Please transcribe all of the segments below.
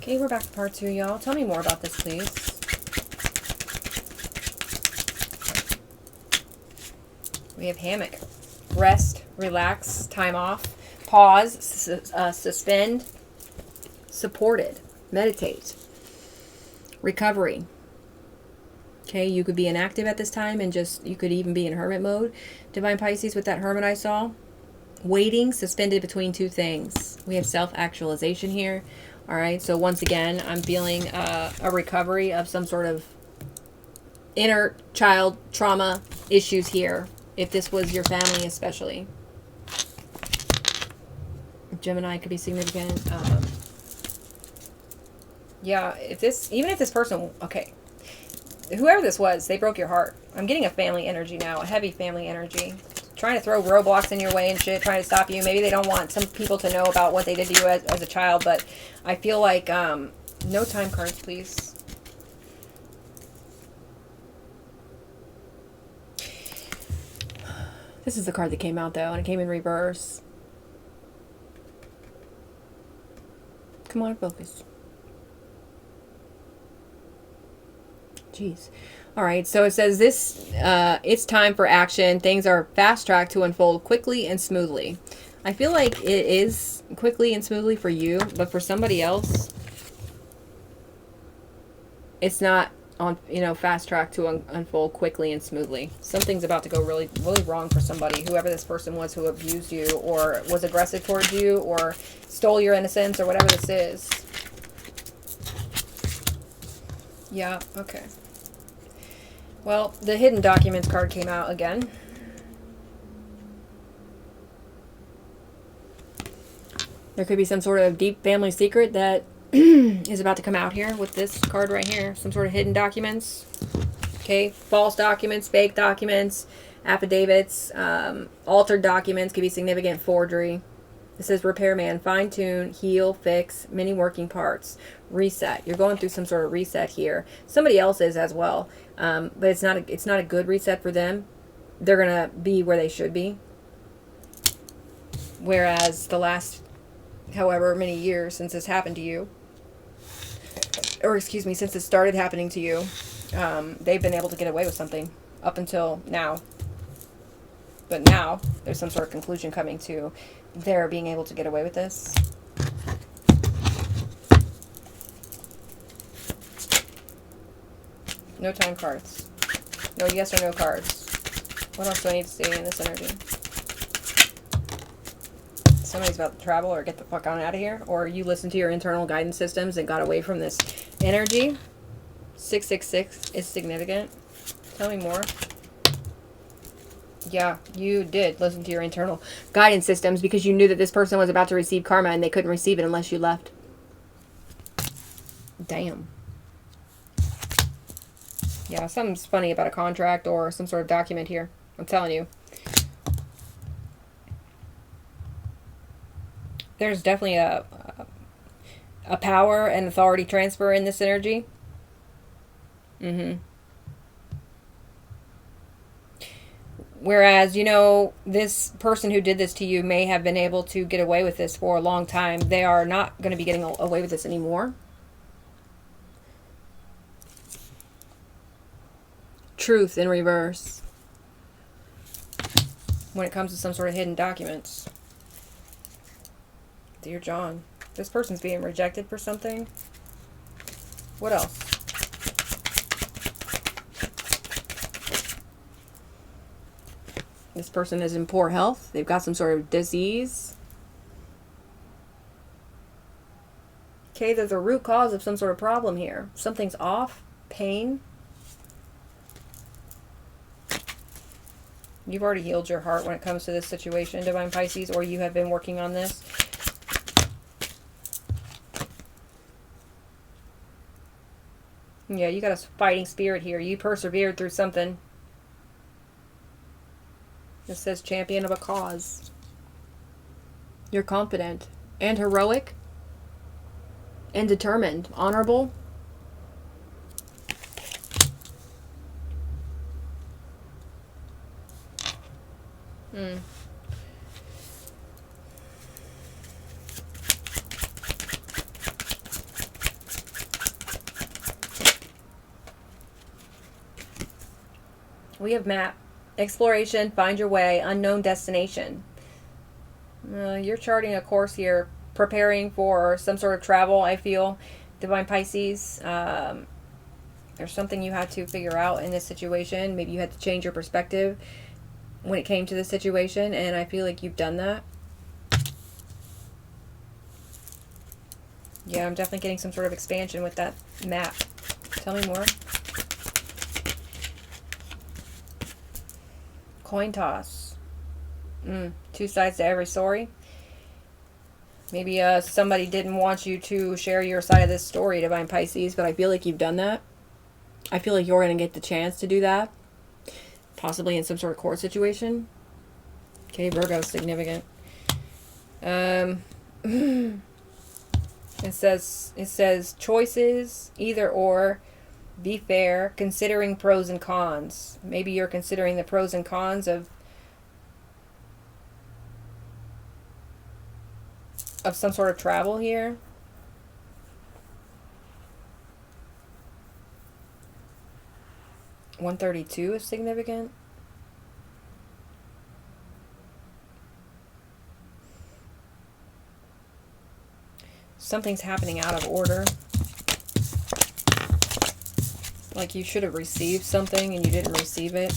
Okay, we're back to part 2, y'all. Tell me more about this, please. We have hammock. Rest, relax, time off, pause, suspend, supported, meditate, recovery. Okay, you could be inactive at this time and you could even be in hermit mode. Divine Pisces with that hermit I saw. Waiting, suspended between two things. We have self-actualization here. All right, so once again, I'm feeling a recovery of some sort of inner child trauma issues here. If this was your family especially. Gemini could be significant. Yeah, even if this person, okay, whoever this was, they broke your heart. I'm getting a family energy now, a heavy family energy. Trying to throw roadblocks in your way and shit, trying to stop you. Maybe they don't want some people to know about what they did to you as a child, but I feel like, no time cards, please. This is the card that came out, though, and it came in reverse. Come on, focus. Jeez. All right, so it says this, it's time for action. Things are fast-tracked to unfold quickly and smoothly. I feel like it is quickly and smoothly for you, but for somebody else, it's not on, fast-tracked to unfold quickly and smoothly. Something's about to go really, really wrong for somebody, whoever this person was who abused you or was aggressive towards you or stole your innocence or whatever this is. Yeah, okay. Well, the hidden documents card came out again. There could be some sort of deep family secret that is about to come out here with this card right here. Some sort of hidden documents. Okay, false documents, fake documents, affidavits, altered documents, could be significant forgery. It says repairman, fine tune, heal, fix, many working parts, reset. You're going through some sort of reset here. Somebody else is as well, but it's not a good reset for them. They're gonna be where they should be. Whereas the last, however many years since this happened to you, or excuse me, since it started happening to you, they've been able to get away with something up until now. But now there's some sort of conclusion coming to their being able to get away with this. No time cards. No yes or no cards. What else do I need to see in this energy? Somebody's about to travel or get the fuck on out of here. Or you listen to your internal guidance systems and got away from this energy. 666 is significant. Tell me more. Yeah, you did listen to your internal guidance systems because you knew that this person was about to receive karma and they couldn't receive it unless you left. Damn. Yeah, something's funny about a contract or some sort of document here. I'm telling you. There's definitely a power and authority transfer in this energy. Whereas, this person who did this to you may have been able to get away with this for a long time. They are not going to be getting away with this anymore. Truth in reverse. When it comes to some sort of hidden documents. Dear John, this person's being rejected for something. What else? This person is in poor health. They've got some sort of disease. Okay, there's a root cause of some sort of problem here. Something's off. Pain. You've already healed your heart when it comes to this situation, Divine Pisces, or you have been working on this. Yeah, you got a fighting spirit here. You persevered through something. This says champion of a cause. You're confident and heroic and determined. Honorable. We have map. Exploration, find your way, unknown destination. You're charting a course here, preparing for some sort of travel, I feel. Divine Pisces. There's something you had to figure out in this situation. Maybe you had to change your perspective when it came to the situation, and I feel like you've done that. Yeah, I'm definitely getting some sort of expansion with that map. Tell me more. Coin toss. Two sides to every story. Maybe somebody didn't want you to share your side of this story, Divine Pisces, but I feel like you've done that. I feel like you're going to get the chance to do that. Possibly in some sort of court situation. Okay, Virgo, significant. It says choices, either or, be fair, considering pros and cons. Maybe you're considering the pros and cons of some sort of travel here. $132 is significant. Something's happening out of order. Like you should have received something and you didn't receive it.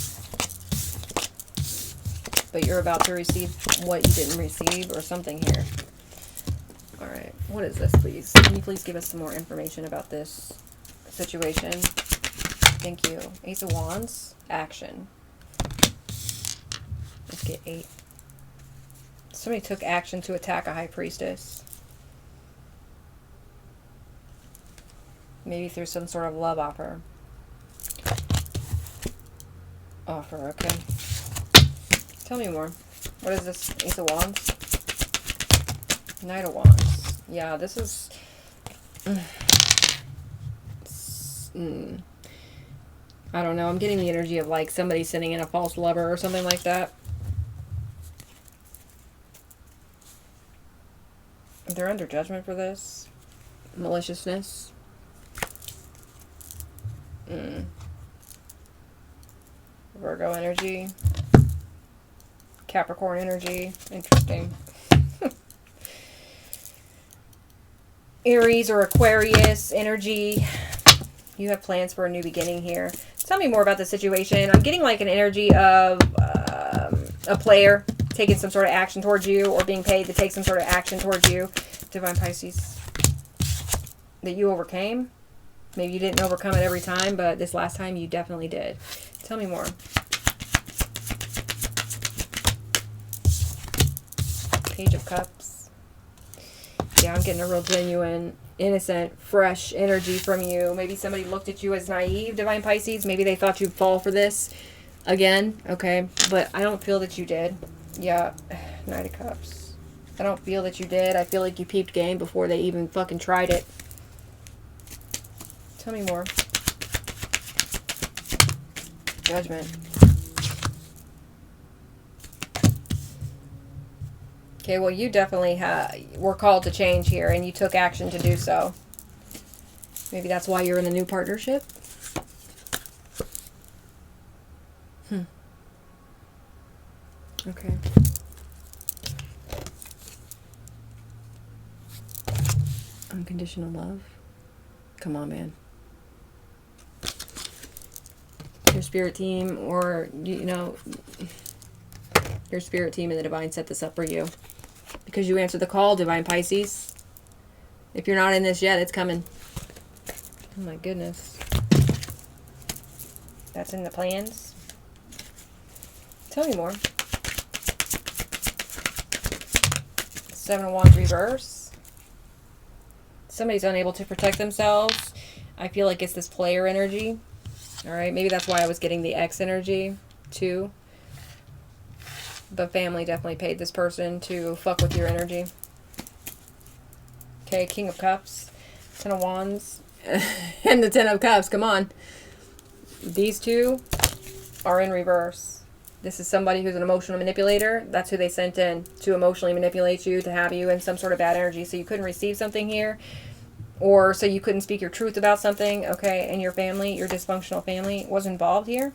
But you're about to receive what you didn't receive or something here. Alright, what is this, please? Can you please give us some more information about this situation? Thank you. Ace of Wands, action. Let's get 8. Somebody took action to attack a high priestess. Maybe through some sort of love offer. Okay. Tell me more. What is this? Ace of Wands? Knight of Wands. Yeah, this is... I don't know. I'm getting the energy of like somebody sending in a false lover or something like that. They're under judgment for this. Maliciousness. Virgo energy. Capricorn energy. Interesting. Aries or Aquarius energy. You have plans for a new beginning here. Tell me more about the situation. I'm getting like an energy of a player taking some sort of action towards you or being paid to take some sort of action towards you. Divine Pisces. That you overcame. Maybe you didn't overcome it every time, but this last time you definitely did. Tell me more. Page of Cups. Yeah, I'm getting a real genuine, innocent, fresh energy from you. Maybe somebody looked at you as naive, Divine Pisces. Maybe they thought you'd fall for this again. Okay, but I don't feel that you did. Yeah, Knight of Cups. I don't feel that you did. I feel like you peeped game before they even fucking tried it. Tell me more. Judgment. Okay, well, you definitely were called to change here, and you took action to do so. Maybe that's why you're in a new partnership? Okay. Unconditional love. Come on, man. Your spirit team, or, you know, your spirit team and the divine set this up for you. Because you answered the call, Divine Pisces. If you're not in this yet, it's coming. Oh my goodness. That's in the plans. Tell me more. 7 of Wands reverse. Somebody's unable to protect themselves. I feel like it's this player energy. Alright, maybe that's why I was getting the X energy too. But family definitely paid this person to fuck with your energy. Okay, King of Cups. 10 of Wands. And the 10 of Cups, come on. These two are in reverse. This is somebody who's an emotional manipulator. That's who they sent in to emotionally manipulate you, to have you in some sort of bad energy. So you couldn't receive something here. Or so you couldn't speak your truth about something. Okay, and your family, your dysfunctional family was involved here.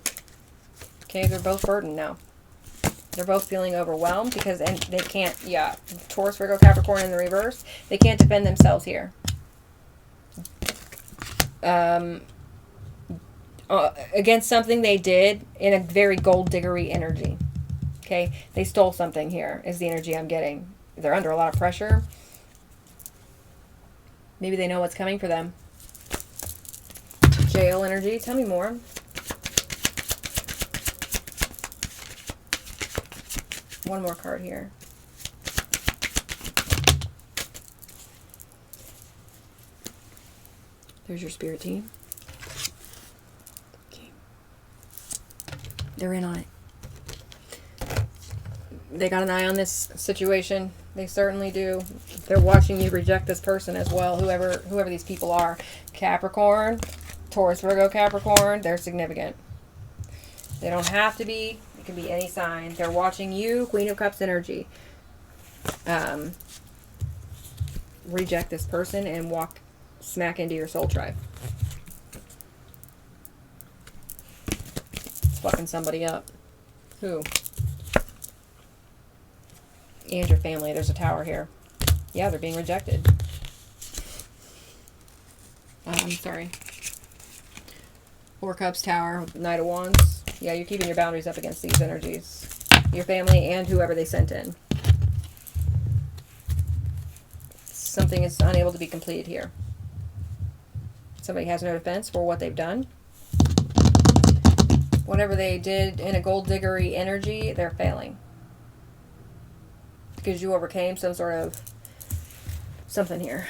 Okay, they're both burdened now. They're both feeling overwhelmed because and they can't, yeah, Taurus, Virgo, Capricorn in the reverse. They can't defend themselves here. Against something they did in a very gold diggery energy. Okay, they stole something here is the energy I'm getting. They're under a lot of pressure. Maybe they know what's coming for them. Jail energy, tell me more. One more card here. There's your spirit team. Okay. They're in on it. They got an eye on this situation. They certainly do. They're watching you reject this person as well, whoever these people are. Capricorn, Taurus, Virgo, Capricorn, they're significant. They don't have to be. It can be any sign. They're watching you, Queen of Cups energy. Reject this person and walk smack into your soul tribe. It's fucking somebody up. Who? And your family. There's a tower here. Yeah, they're being rejected. I'm sorry. Four Cups, Tower, Knight of Wands. Yeah, you're keeping your boundaries up against these energies. Your family and whoever they sent in. Something is unable to be completed here. Somebody has no defense for what they've done. Whatever they did in a gold diggery energy, they're failing. Because you overcame some sort of something here.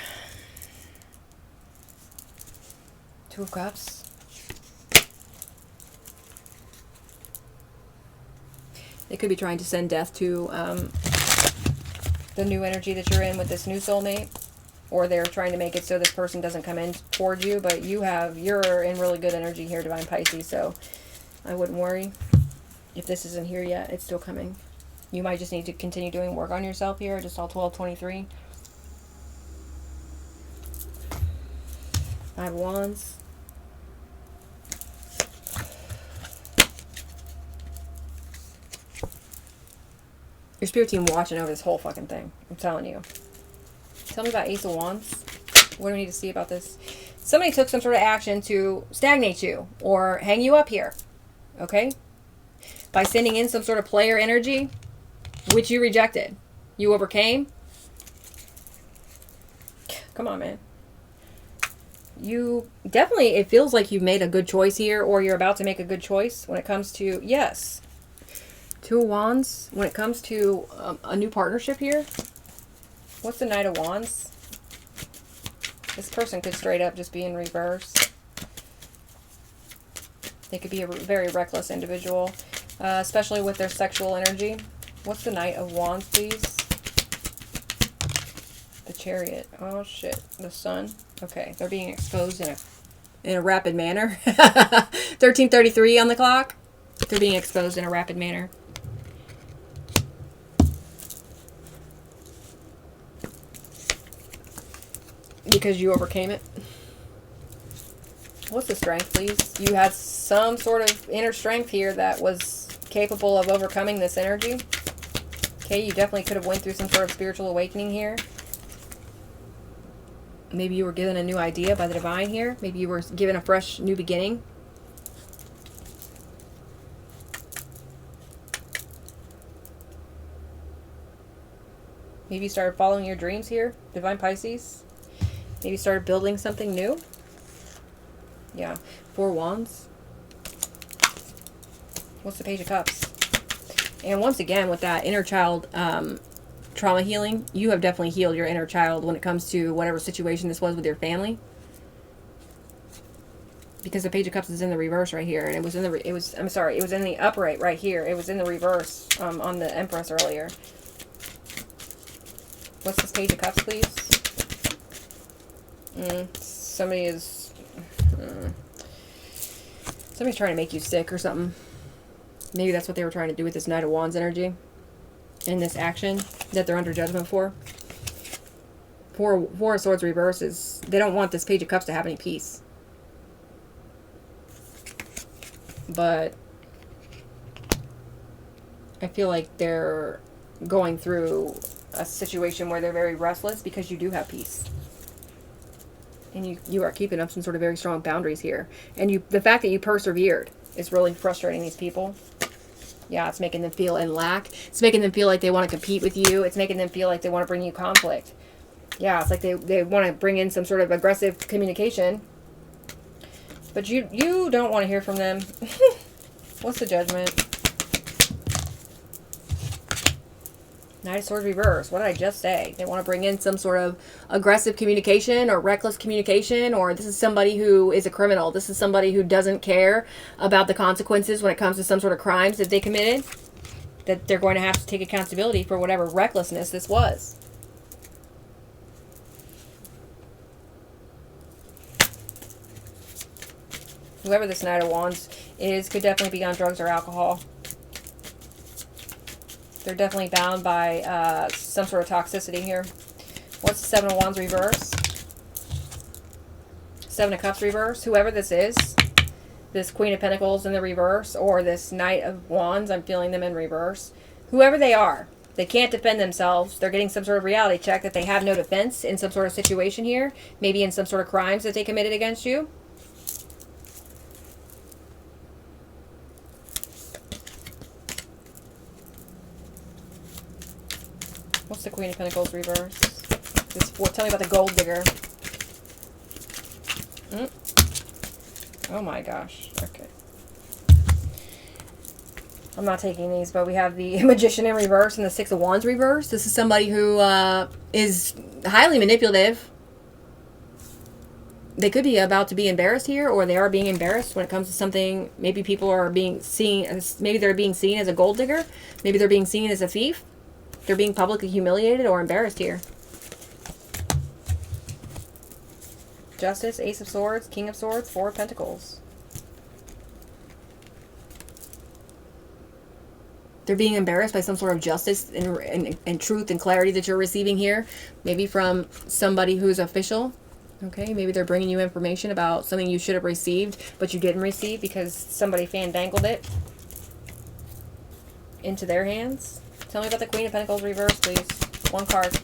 Two of Cups. They could be trying to send death to the new energy that you're in with this new soulmate. Or they're trying to make it so this person doesn't come in towards you. But you're in really good energy here, Divine Pisces. So I wouldn't worry. If this isn't here yet, it's still coming. You might just need to continue doing work on yourself here. Just all 1223. Five of Wands. Your spirit team watching over this whole fucking thing. I'm telling you. Tell me about Ace of Wands. What do we need to see about this? Somebody took some sort of action to stagnate you or hang you up here. Okay? By sending in some sort of player energy, which you rejected. You overcame. Come on, man. You definitely, it feels like you've made a good choice here, or you're about to make a good choice when it comes to, yes. Two of Wands. When it comes to a new partnership here. What's the Knight of Wands? This person could straight up just be in reverse. They could be a very reckless individual, especially with their sexual energy. What's the Knight of Wands, please? The Chariot. Oh, shit. The Sun. Okay, they're being exposed in a rapid manner. 13:33 on the clock. They're being exposed in a rapid manner. Because you overcame it. What's the strength, please? You had some sort of inner strength here that was capable of overcoming this energy. Okay, you definitely could have went through some sort of spiritual awakening here. Maybe you were given a new idea by the divine here. Maybe you were given a fresh new beginning. Maybe you started following your dreams here, Divine Pisces. Maybe you started building something new. Yeah. Four Wands. What's the Page of Cups? And once again, with that inner child trauma healing, you have definitely healed your inner child when it comes to whatever situation this was with your family. Because the Page of Cups is in the reverse right here, and it was in the upright right here. It was in the reverse on the Empress earlier. What's this Page of Cups, please? Somebody's trying to make you sick or something. Maybe that's what they were trying to do with this Knight of Wands energy. In this action that they're under judgment for. Four of Swords reverse is, they don't want this Page of Cups to have any peace. But I feel like they're going through a situation where they're very restless because you do have peace. And you are keeping up some sort of very strong boundaries here. And the fact that you persevered is really frustrating these people. Yeah, it's making them feel in lack. It's making them feel like they want to compete with you. It's making them feel like they want to bring you conflict. Yeah, it's like they want to bring in some sort of aggressive communication. But you don't want to hear from them. What's the Judgment? Knight of Swords reverse. What did I just say? They want to bring in some sort of aggressive communication or reckless communication, or this is somebody who is a criminal. This is somebody who doesn't care about the consequences when it comes to some sort of crimes that they committed, that they're going to have to take accountability for whatever recklessness this was. Whoever this Knight of Wands is could definitely be on drugs or alcohol. They're definitely bound by some sort of toxicity here. What's the Seven of Wands reverse? Seven of Cups reverse. Whoever this is, this Queen of Pentacles in the reverse, or this Knight of Wands, I'm feeling them in reverse. Whoever they are, they can't defend themselves. They're getting some sort of reality check that they have no defense in some sort of situation here. Maybe in some sort of crimes that they committed against you. What's the Queen of Pentacles reverse? Tell me about the gold digger. Oh my gosh. Okay. I'm not taking these, but we have the Magician in reverse and the Six of Wands reverse. This is somebody who is highly manipulative. They could be about to be embarrassed here, or they are being embarrassed when it comes to something. Maybe people are being seen as, maybe they're being seen as a gold digger. Maybe they're being seen as a thief. They're being publicly humiliated or embarrassed here. Justice, Ace of Swords, King of Swords, Four of Pentacles. They're being embarrassed by some sort of justice and truth and clarity that you're receiving here. Maybe from somebody who's official. Okay, maybe they're bringing you information about something you should have received, but you didn't receive because somebody fandangled it into their hands. Tell me about the Queen of Pentacles reverse, please. One card.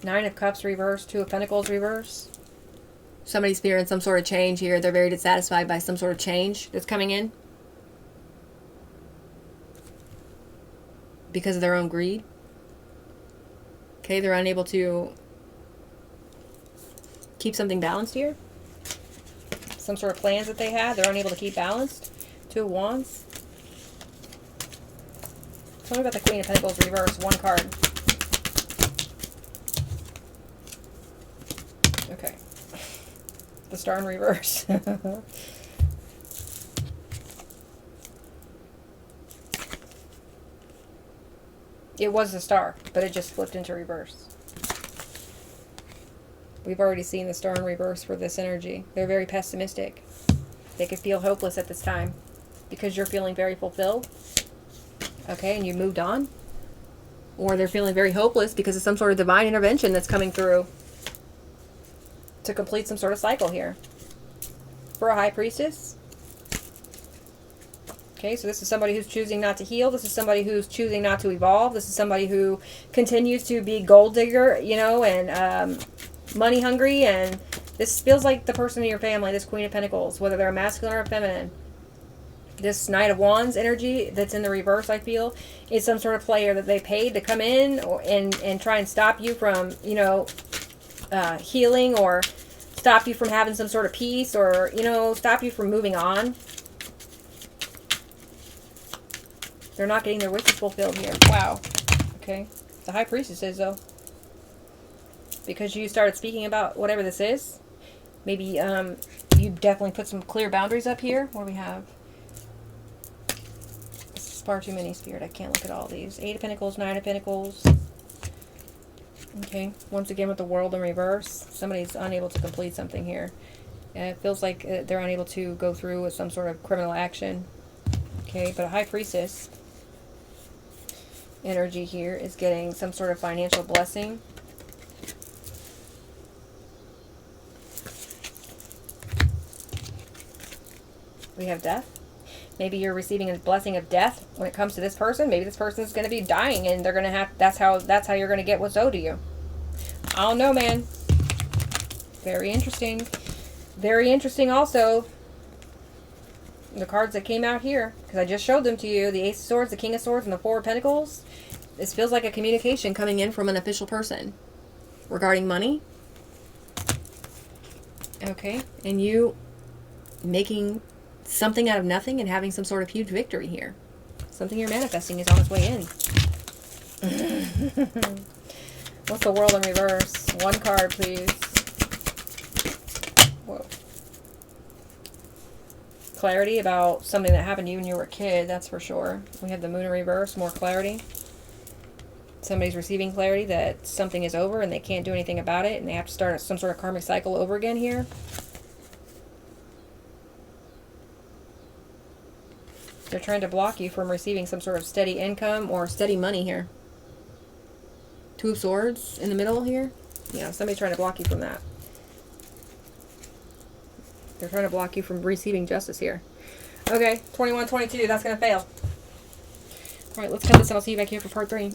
Nine of Cups reverse, Two of Pentacles reverse. Somebody's fearing some sort of change here. They're very dissatisfied by some sort of change that's coming in because of their own greed. Okay, they're unable to keep something balanced here. Some sort of plans that they had, they're unable to keep balanced. Two of Wands. Tell me about the Queen of Pentacles reverse. One card. Okay. The Star in reverse. It was the Star, but it just flipped into reverse. We've already seen the Star in reverse for this energy. They're very pessimistic. They could feel hopeless at this time because you're feeling very fulfilled. Okay, and you moved on. Or they're feeling very hopeless because of some sort of divine intervention that's coming through to complete some sort of cycle here. For a High Priestess. Okay, so this is somebody who's choosing not to heal. This is somebody who's choosing not to evolve. This is somebody who continues to be gold digger, you know, and money hungry. And this feels like the person in your family, this Queen of Pentacles, whether they're a masculine or a feminine. This Knight of Wands energy that's in the reverse, I feel, is some sort of player that they paid to come in and try and stop you from, you know, healing, or stop you from having some sort of peace, or, you know, stop you from moving on. They're not getting their wishes fulfilled here. Wow. Okay. The High Priestess is, though. Because you started speaking about whatever this is. Maybe you definitely put some clear boundaries up here. What do we have? This is far too many, Spirit. I can't look at all these. Eight of Pentacles, Nine of Pentacles. Okay. Once again with the World in reverse. Somebody's unable to complete something here. And it feels like they're unable to go through with some sort of criminal action. Okay. But a High Priestess energy here is getting some sort of financial blessing. We have death. Maybe you're receiving a blessing of death when it comes to this person. Maybe this person is going to be dying, and they're going to have. That's how you're going to get what's owed to you. I don't know, man. Very interesting. Very interesting. Also, the cards that came out here, because I just showed them to you: the Ace of Swords, the King of Swords, and the Four of Pentacles. This feels like a communication coming in from an official person regarding money. Okay, and you making something out of nothing and having some sort of huge victory here. Something you're manifesting is on its way in. What's the world in reverse? One card, please. Whoa. Clarity about something that happened to you when you were a kid, that's for sure. We have the moon in reverse, more clarity. Somebody's receiving clarity that something is over and they can't do anything about it, and they have to start some sort of karmic cycle over again here. They're trying to block you from receiving some sort of steady income or steady money here. Two of Swords in the middle here. Yeah, somebody's trying to block you from that. They're trying to block you from receiving justice here. Okay, 21, 22, that's going to fail. All right, let's cut this and I'll see you back here for part 3.